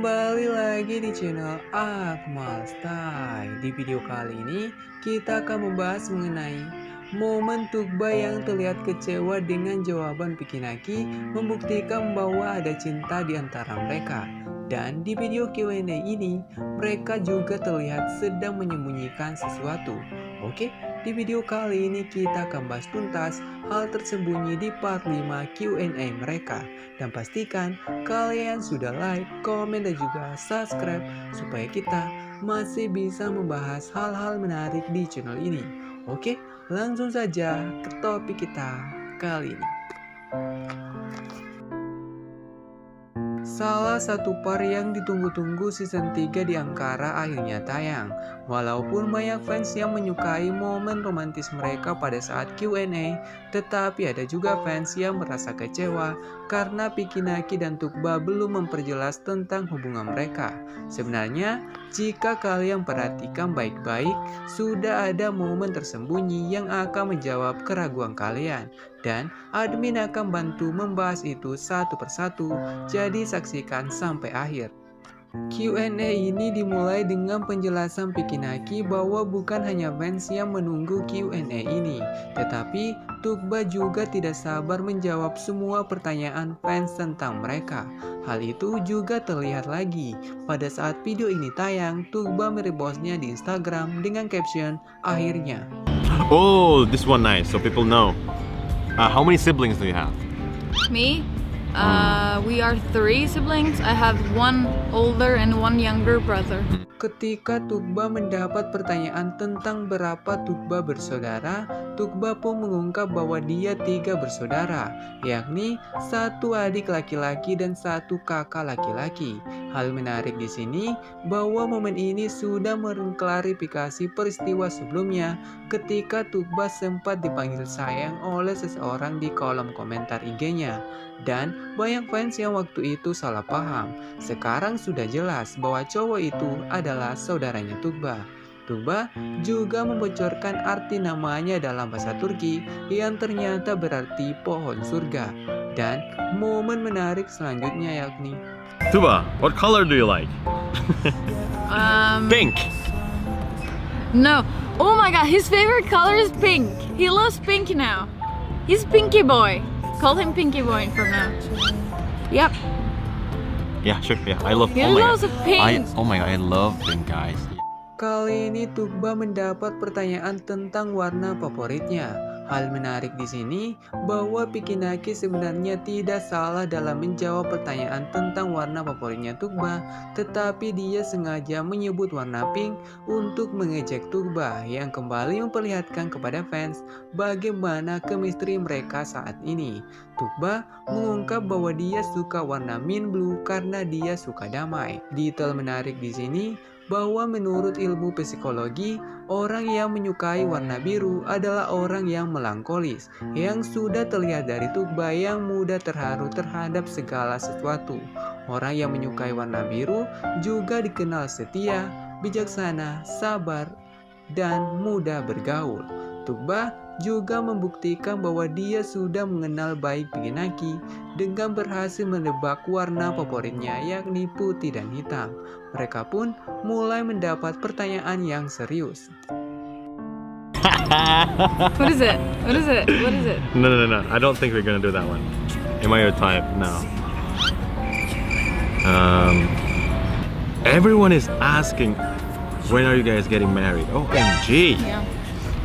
Kembali lagi di channel Akmal Style. Di video kali ini kita akan membahas mengenai momen Tukhbah yang terlihat kecewa dengan jawaban Pikinaki membuktikan bahwa ada cinta di antara mereka. Dan di video Q&A ini mereka juga terlihat sedang menyembunyikan sesuatu. Oke, di video kali ini kita akan bahas tuntas hal tersembunyi di part 5 Q&A mereka. Dan pastikan kalian sudah like, komen, dan juga subscribe supaya kita masih bisa membahas hal-hal menarik di channel ini. Oke, langsung saja ke topik kita kali ini. Salah satu par yang ditunggu-tunggu season 3 di Angkara akhirnya tayang. Walaupun banyak fans yang menyukai momen romantis mereka pada saat Q&A, tetapi ada juga fans yang merasa kecewa karena Pikinaki dan Tukhbah belum memperjelas tentang hubungan mereka. Sebenarnya, jika kalian perhatikan baik-baik, sudah ada momen tersembunyi yang akan menjawab keraguan kalian. Dan admin akan bantu membahas itu satu persatu, jadi saksikan sampai akhir. Q&A ini dimulai dengan penjelasan Pikinaki bahwa bukan hanya fans yang menunggu Q&A ini, tetapi Tukhbah juga tidak sabar menjawab semua pertanyaan fans tentang mereka. Hal itu juga terlihat lagi pada saat video ini tayang. Tukhbah merepostnya di Instagram dengan caption akhirnya. Oh, this one nice, so people know. How many siblings do you have? Me? We are 3 siblings. I have one older and one younger brother. Ketika Tukhbah mendapat pertanyaan tentang berapa Tukhbah bersaudara, Tukhbah pun mengungkap bahwa dia 3 bersaudara, yakni 1 adik laki-laki dan 1 kakak laki-laki. Hal menarik di sini bahwa momen ini sudah mengklarifikasi peristiwa sebelumnya ketika Tukhbah sempat dipanggil sayang oleh seseorang di kolom komentar IG-nya. Dan banyak fans yang waktu itu salah paham. Sekarang sudah jelas bahwa cowok itu adalah saudaranya Tukhbah. Tukhbah juga membocorkan arti namanya dalam bahasa Turki yang ternyata berarti pohon surga. Dan momen menarik selanjutnya yakni Tukhbah, what color do you like? Pink. No. Oh my god, his favorite color is pink. He loves pink now. He's Pinky Boy. Call him Pinky Boy from now. Yep. Yeah, sure. Yeah, I love. He loves pink. Oh my god, I love pink, guys. Kali ini Tukhbah mendapat pertanyaan tentang warna favoritnya. Hal menarik di sini bahwa Pikinaki sebenarnya tidak salah dalam menjawab pertanyaan tentang warna favoritnya Tukhbah, tetapi dia sengaja menyebut warna pink untuk mengejek Tukhbah yang kembali memperlihatkan kepada fans bagaimana chemistry mereka saat ini. Tukhbah mengungkap bahwa dia suka warna mint blue karena dia suka damai. Detail menarik di sini bahwa menurut ilmu psikologi, orang yang menyukai warna biru adalah orang yang melankolis, yang sudah terlihat dari Tukhbah yang mudah terharu terhadap segala sesuatu. Orang yang menyukai warna biru juga dikenal setia, bijaksana, sabar, dan mudah bergaul. Tukhbah juga membuktikan bahwa dia sudah mengenal baik Pikinaki dengan berhasil menebak warna favoritnya yakni putih dan hitam. Mereka pun mulai mendapat pertanyaan yang serius. What is it? What is it? What is it? No. I don't think we're gonna do that one. Am I your type? No. Everyone is asking, when are you guys getting married? OMG. Yeah.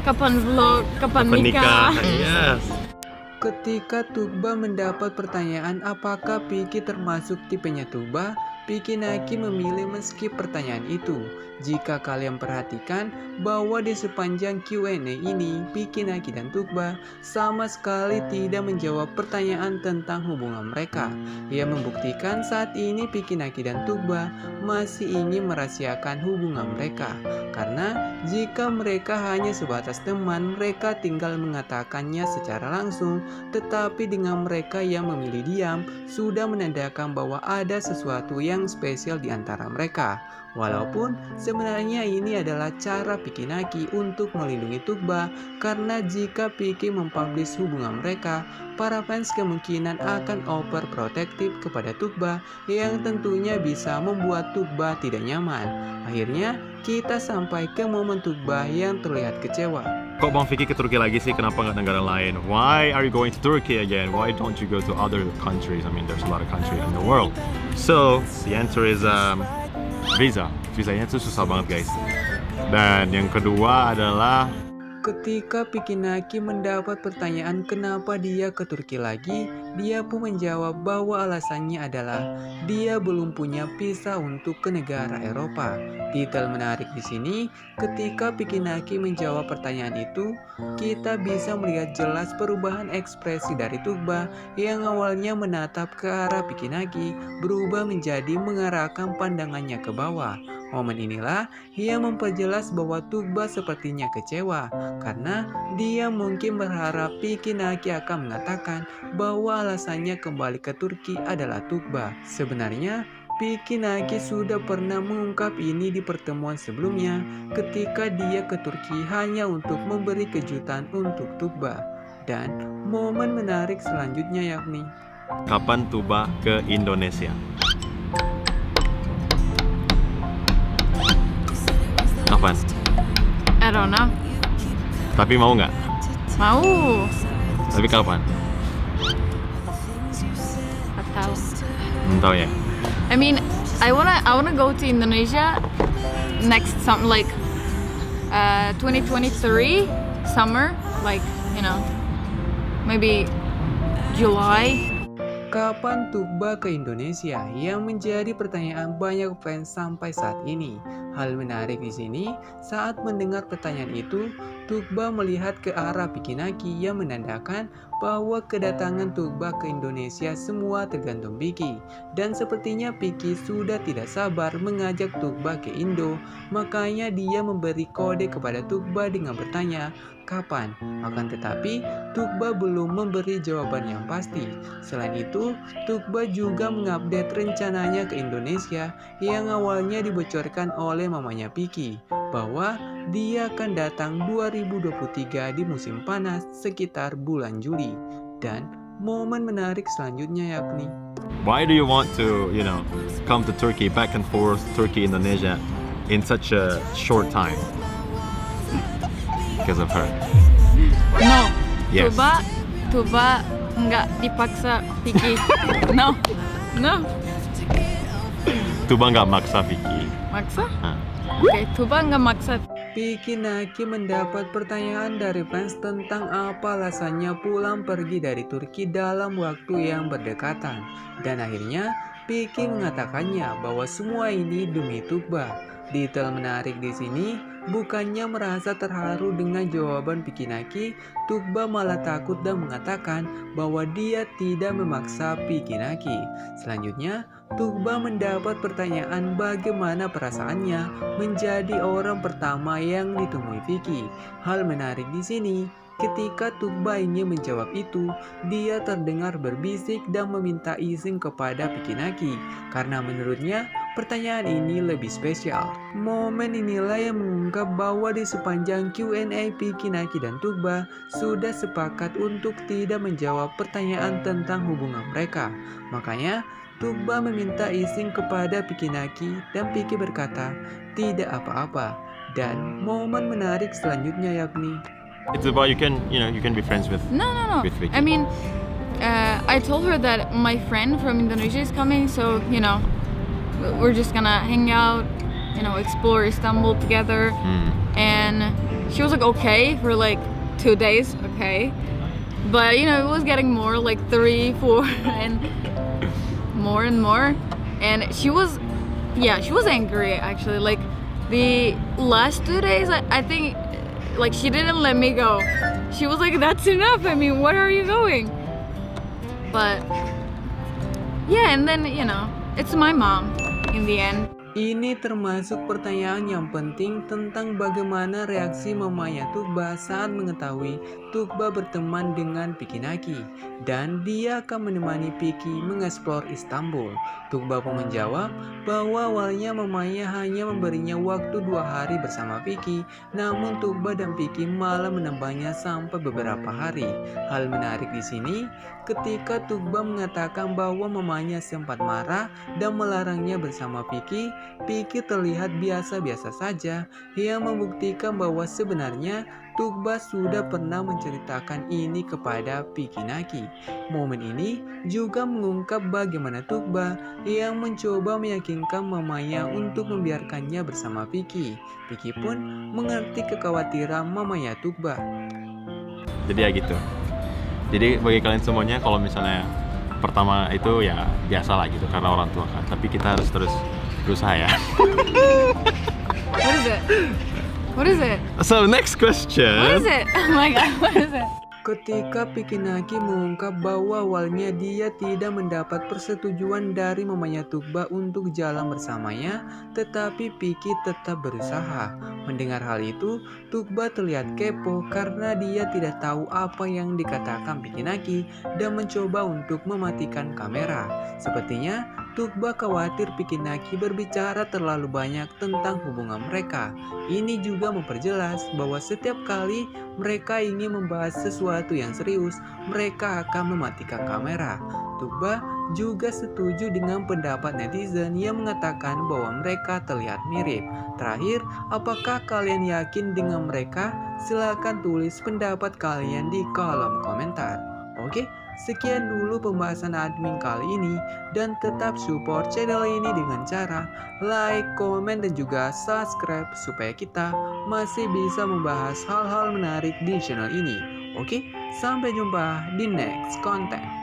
Kapan vlog? Kapan nikah? Yes. Ketika Tukhbah mendapat pertanyaan apakah Piki termasuk tipenya Tukhbah, Pikinaki memilih men-skip pertanyaan itu. Jika kalian perhatikan bahwa di sepanjang Q&A ini, Pikinaki dan Tukhbah sama sekali tidak menjawab pertanyaan tentang hubungan mereka. Ia membuktikan saat ini Pikinaki dan Tukhbah masih ingin merahasiakan hubungan mereka. Karena jika mereka hanya sebatas teman, mereka tinggal mengatakannya secara langsung. Tetapi dengan mereka yang memilih diam, sudah menandakan bahwa ada sesuatu yang yang spesial di antara mereka. Walaupun sebenarnya ini adalah cara Piki Naki untuk melindungi Tugba, karena jika Piki mempublish hubungan mereka, para fans kemungkinan akan overprotective kepada Tugba yang tentunya bisa membuat Tugba tidak nyaman. Akhirnya kita sampai ke momen Tugba yang terlihat kecewa. Kok Bang Vicky ke Turki lagi sih? Kenapa nggak negara lain? Why are you going to Turkey again? Why don't you go to other countries? I mean, there's a lot of countries in the world. So the answer is visa. Visanya tuh susah banget guys. Dan yang kedua adalah ketika Piki Naki mendapat pertanyaan kenapa dia ke Turki lagi, dia pun menjawab bahwa alasannya adalah dia belum punya visa untuk ke negara Eropa. Detail menarik di sini, ketika Piki Naki menjawab pertanyaan itu, kita bisa melihat jelas perubahan ekspresi dari Tugba yang awalnya menatap ke arah Piki Naki berubah menjadi mengarahkan pandangannya ke bawah. Momen inilah yang memperjelas bahwa Tugba sepertinya kecewa karena dia mungkin berharap Piki Naki akan mengatakan bahwa alasannya kembali ke Turki adalah Tugba. Sebenarnya Piki Naki sudah pernah mengungkap ini di pertemuan sebelumnya ketika dia ke Turki hanya untuk memberi kejutan untuk Tugba. Dan momen menarik selanjutnya yakni kapan Tugba ke Indonesia? Kapan? I don't know. Tapi mau nggak? Mau. Tapi kapan? Gak tahu. Belum tahu ya. I mean, I wanna go to Indonesia next something like 2023 summer, like maybe July. Kapan Tugba ke Indonesia yang menjadi pertanyaan banyak fans sampai saat ini. Hal menarik di sini, saat mendengar pertanyaan itu, Tugba melihat ke arah Piki Naki yang menandakan bahwa kedatangan Tugba ke Indonesia semua tergantung Piki. Dan sepertinya Piki sudah tidak sabar mengajak Tugba ke Indo, makanya dia memberi kode kepada Tugba dengan bertanya, kapan? Akan tetapi, Tugba belum memberi jawaban yang pasti. Selain itu, Tugba juga mengupdate rencananya ke Indonesia yang awalnya dibocorkan oleh mamanya Piki, bahwa dia akan datang 2023 di musim panas sekitar bulan Juli. Dan momen menarik selanjutnya yakni Why do you want to, come to Turkey, back and forth, Turkey, Indonesia, in such a short time? Because of her. No. Yes. Tugba nggak dipaksa Piki. No. Tugba nggak maksa Vicky. Maksa? Oke, Tugba nggak maksa. Piki Naki mendapat pertanyaan dari fans tentang apa alasannya pulang pergi dari Turki dalam waktu yang berdekatan. Dan akhirnya Piki mengatakannya bahwa semua ini demi Tugba. Detail menarik di sini, bukannya merasa terharu dengan jawaban Piki Naki, Tugba malah takut dan mengatakan bahwa dia tidak memaksa Piki Naki. Selanjutnya, Tugba mendapat pertanyaan bagaimana perasaannya menjadi orang pertama yang ditemui Vicky. Hal menarik di sini, ketika Tugba ingin menjawab itu, dia terdengar berbisik dan meminta izin kepada Piki Naki karena menurutnya pertanyaan ini lebih spesial. Momen inilah yang mengungkap bahwa di sepanjang Q&A Piki Naki dan Tugba sudah sepakat untuk tidak menjawab pertanyaan tentang hubungan mereka. Makanya Tugba meminta izin kepada Piki Naki dan Piki berkata tidak apa-apa. Dan momen menarik selanjutnya yakni It's about you can be friends with. No. With Vicky. I mean, I told her that my friend from Indonesia is coming, so we're just gonna hang out, explore Istanbul together. And she was like, okay, for like 2 days, okay. But it was getting more like 3, 4, and more. And she was angry actually. Like the last 2 days, I think. Like she didn't let me go. She was like, that's enough. I mean, where are you going? But yeah, and then it's my mom in the end. Ini termasuk pertanyaan yang penting tentang bagaimana reaksi mamanya Tukba saat mengetahui Tukba berteman dengan Piki Naki dan dia akan menemani Piki mengeksplor Istanbul. Tukba pun menjawab bahwa awalnya mamanya hanya memberinya waktu 2 hari bersama Piki, namun Tukba dan Piki malah menambahnya sampai beberapa hari. Hal menarik di sini ketika Tukba mengatakan bahwa mamanya sempat marah dan melarangnya bersama Piki terlihat biasa-biasa saja, yang membuktikan bahwa sebenarnya Tukba sudah pernah menceritakan ini kepada Piki Naki. Momen ini juga mengungkap bagaimana Tukba yang mencoba meyakinkan mamanya untuk membiarkannya bersama Piki. Piki pun mengerti kekhawatiran mamanya Tukba. Jadi ya gitu. Jadi bagi kalian semuanya, kalau misalnya pertama itu ya biasa lah gitu karena orang tua kan, tapi kita harus terus berusaha ya. What is it? What is it? So next question. What is it? Oh my god, what is it? Ketika Piki Naki mengungkap bahwa awalnya dia tidak mendapat persetujuan dari mamanya Tukba untuk jalan bersamanya, tetapi Piki tetap berusaha. Mendengar hal itu, Tukba terlihat kepo karena dia tidak tahu apa yang dikatakan Piki Naki dan mencoba untuk mematikan kamera. Sepertinya Tukba khawatir Piki Naki berbicara terlalu banyak tentang hubungan mereka. Ini juga memperjelas bahwa setiap kali mereka ingin membahas sesuatu yang serius, mereka akan mematikan kamera. Tukba juga setuju dengan pendapat netizen yang mengatakan bahwa mereka terlihat mirip. Terakhir, apakah kalian yakin dengan mereka? Silahkan tulis pendapat kalian di kolom komentar. Oke, sekian dulu pembahasan admin kali ini, dan tetap support channel ini dengan cara like, komen, dan juga subscribe supaya kita masih bisa membahas hal-hal menarik di channel ini. Oke, sampai jumpa di next konten.